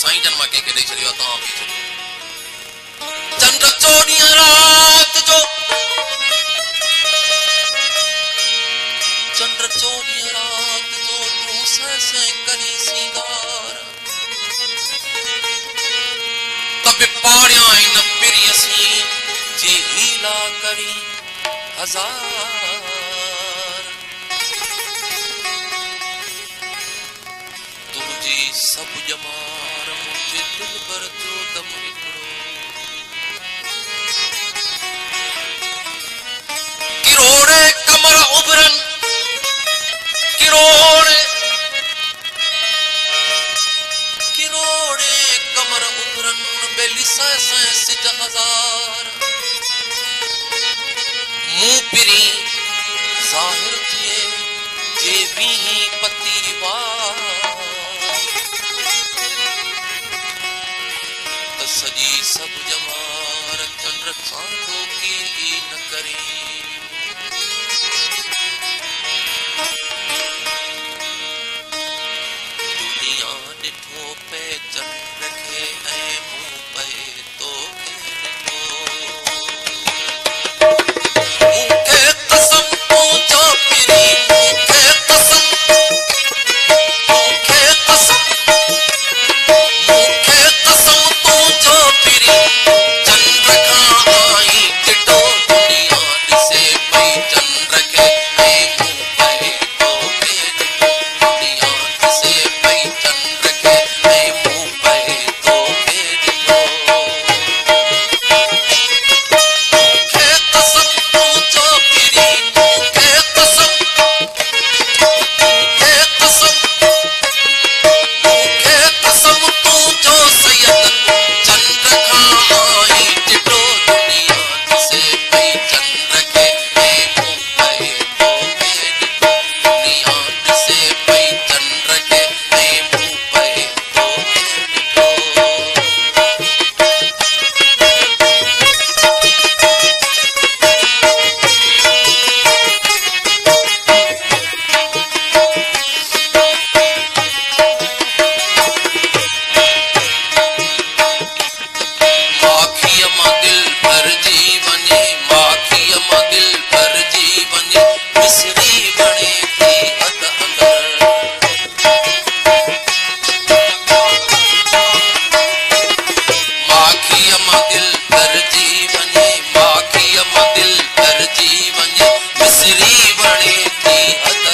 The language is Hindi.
साईं जन मां कंहिंखे ॾेई छॾियो तव्हां पी छॾियो चंड चोॾीअं रात जो चंड चोॾीअं रात जो तूं सैं करी सींगार तब पाड़ियां न पिरियसी जे हीला करी हजार तुझी सब जमार मुझे दिल पर जो दम हिकड़ो किरोड़े कमर उभरन किरोड़े कमर उभरन बेली सिज हजार मुंह पिरी ज़ाहिर थिए जे वीही पति त सजी सब जमार चंड सां रोकी न करे दुनिया ॾिठो पे चंड खे ऐं मुंह पए तो दिल पर जीवन मिसरी बने थी हद